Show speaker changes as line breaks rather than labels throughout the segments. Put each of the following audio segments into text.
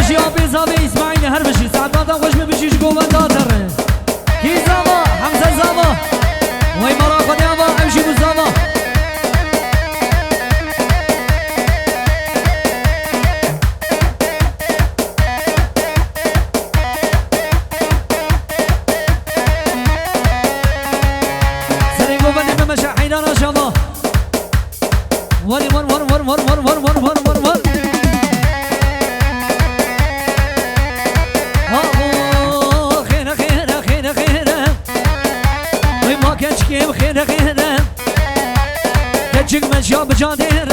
بشی آبی زاوی اسماعیل هر بشی ساعت خوش ببشیش گومن دادر کی زاوا حمزه زاوا وای مرا خودی آوا امشی بو زاوا سری گومن بمشا حیدان شما وری ور ور ور ور ور ور ور ور ور ور خير خير خير خير وي ما كتشكي خير خير كتشك مشى بجادير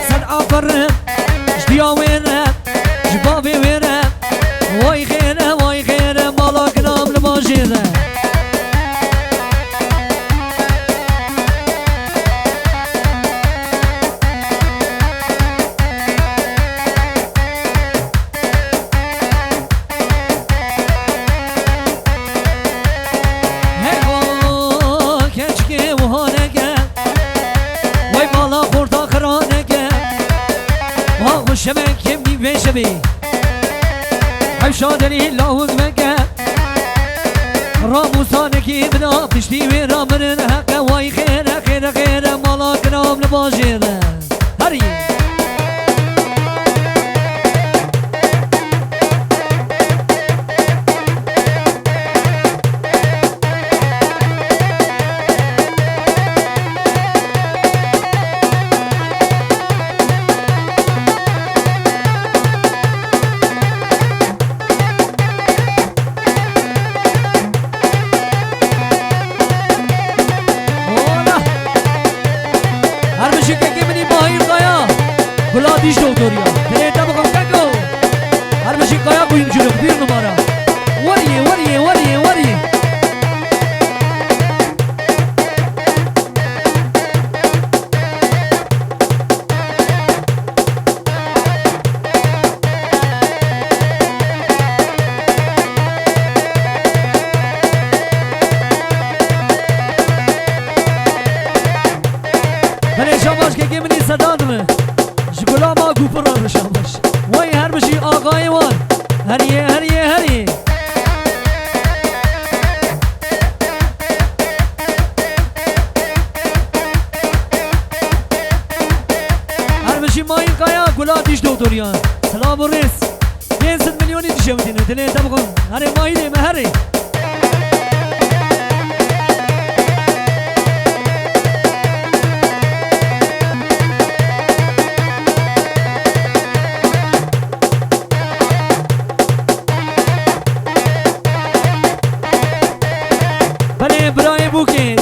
سد عفر جديا وين جبابي وين واي خير مالك نام لماجير شبك يبني بشبي عشادني لاوز مكة راموسانك يبنا تشتي ويرا من هكا واي خير خير خير مالاك نام لباجير هري بلادیش دکتریا دیتا بکن ککو هر بشی قایا بویم جلو بیر نمارا وریه وریه وریه وریه بله شاباش که گمینی صدا دمه جبلا ما گوپران شاباش وای هر بشی آقای وان هریه هریه هریه هر بشی ما این قایا گلا دیش دکتریان سلام و ریس 500 میلیونی دیشه میدینه دلیه تا بکن هره ماهی دیمه هره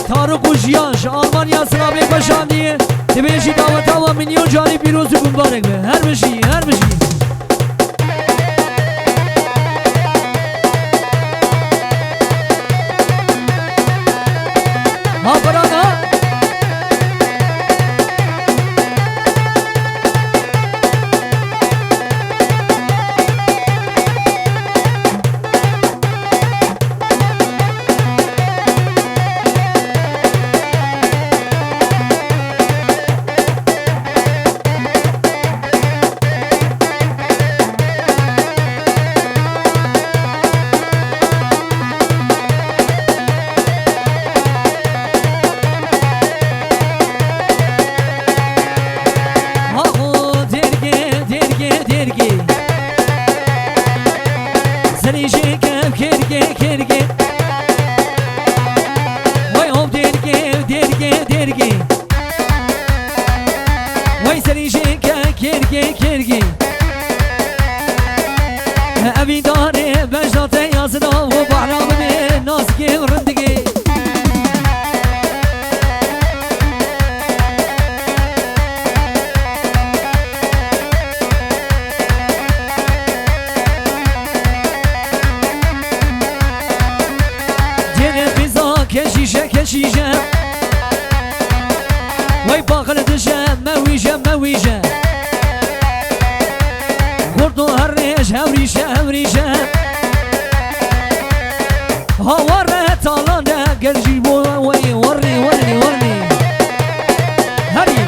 تارق و جیانش آلمانیا سلابی بشاندیه تبیشی دعوتا و میلیون جانی پیروز و مبارک به هر بشی هر بشی ها پرانا أبي داري بجدتي يا صدام وبحرام من ناس كيف رندقي ديني خزا كشيشة كشيشة وي باخر دشة مويجة مويجة قردو هرش هوريشة هوريشة هواره تالانه گرجی بو وی ورنی ورنی ورنی هری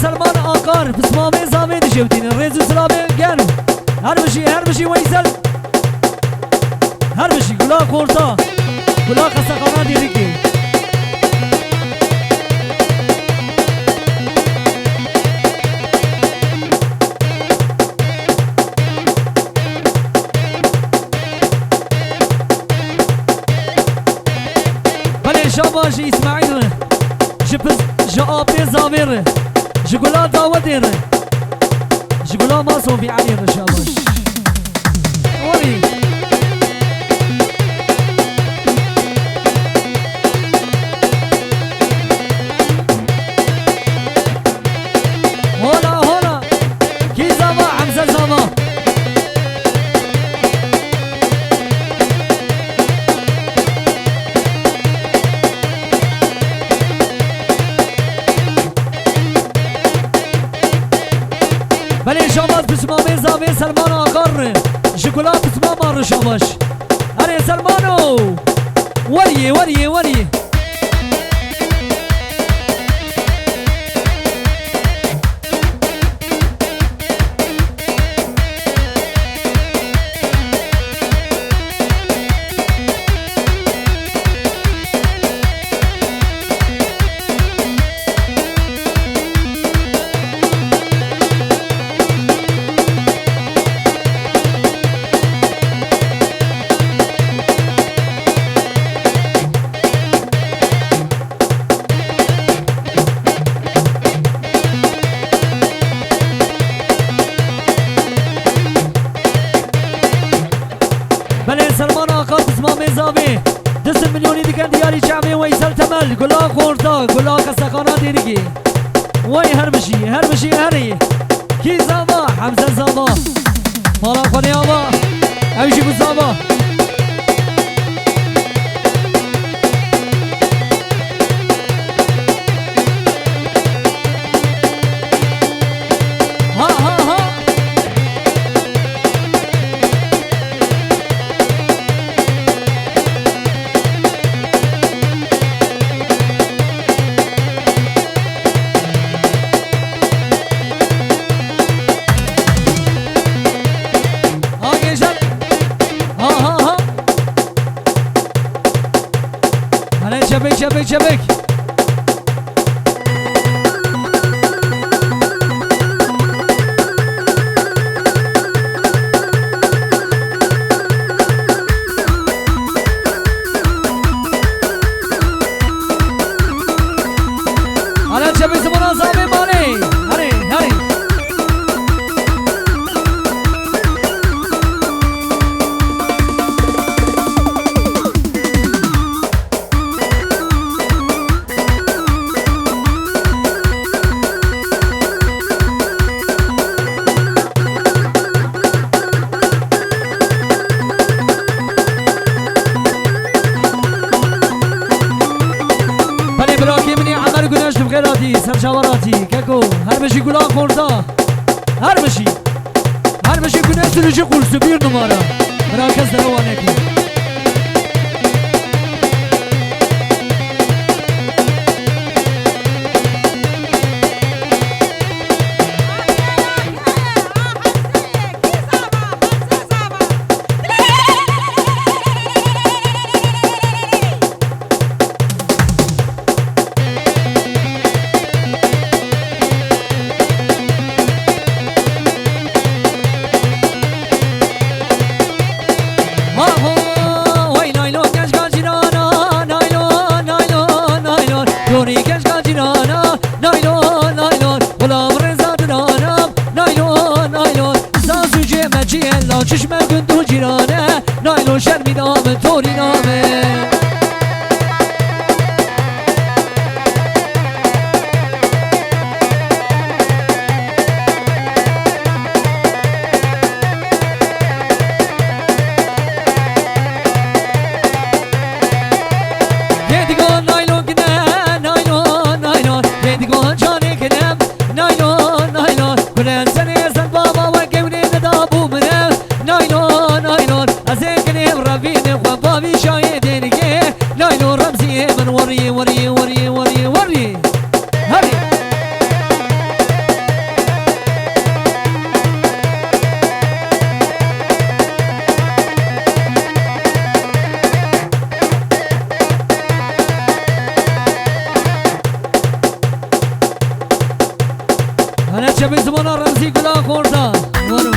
سلمان آقار بسمامه زامه دشوتين الرئيس سلامه گرم هر بشي ويسل هر بشي گلا کورتا گلا قسقانا دیرکی بله شاباش اسماعیل جبز جابي زامير جقولا داودير جقولا ما صوفي علي الرشاباش وري هولا كي زاما حمزة زاما بله شامات بسمامه زاویه سلمان آقار شکلا بسمام رشاباش اره سلمانو وریه بله سلمان آقا بسمام زاوی 2 میلیونی دیگر دیاری جمعه ویسل تمل گلا خورتا گلا قسقانا دیرگی وی هر بشی هری کی زاما حمزه زاما مالا خونی آبا اوشی بود زاما شبك على شبك زمنا زامي ماني هري سرشاوراتي كاكو هرمشي قولا خورتا هرمشي كنا سرجي قول سبير نمارا مراكز روانكي هلا شبه زمانا رمزي گلا خورده وارو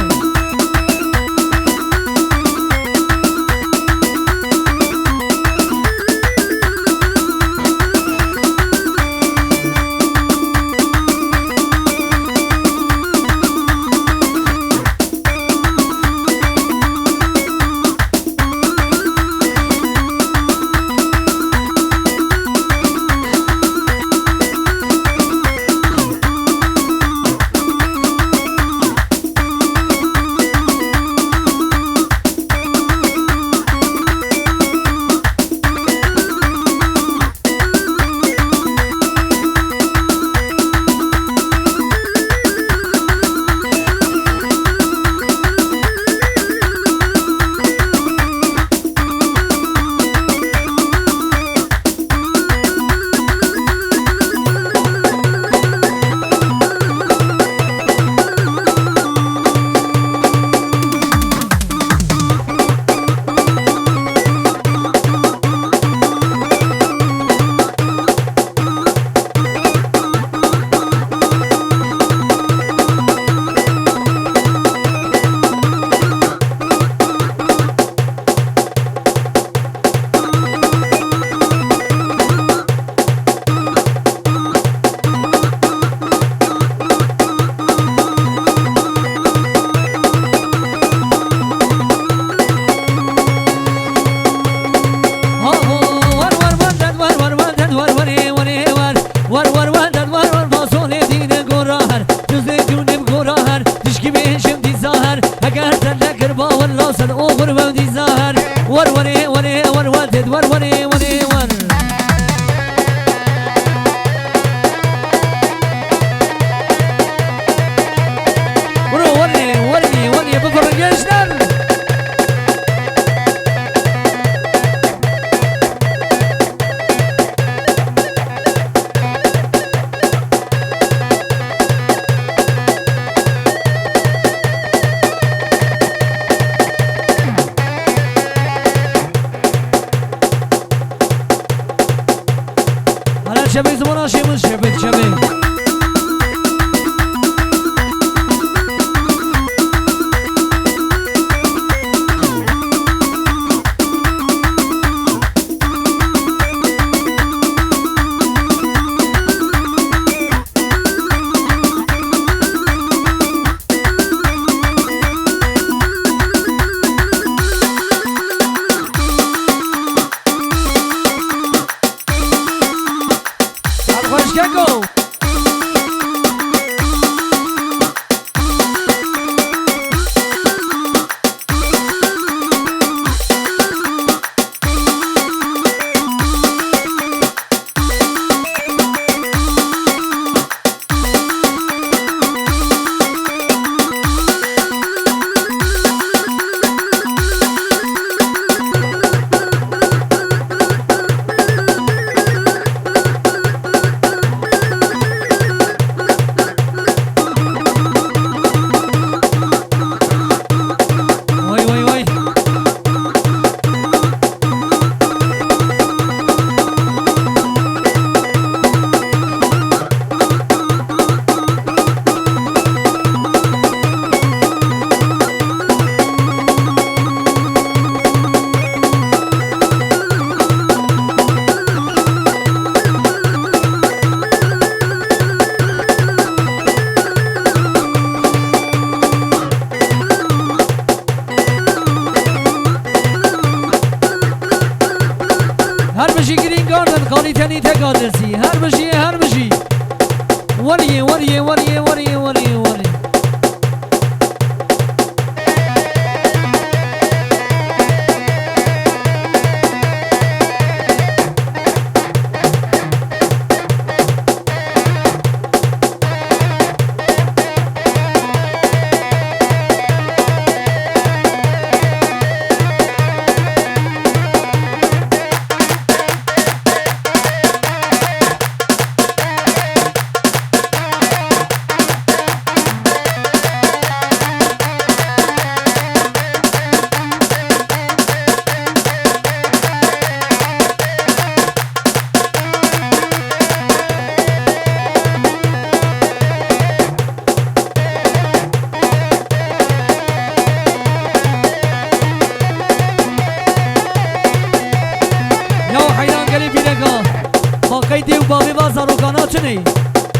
باقی با زاروکانا چنی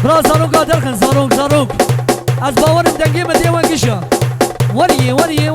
برا زاروکا درخن زاروک از باورم دنگی مدیوان گیشا وریه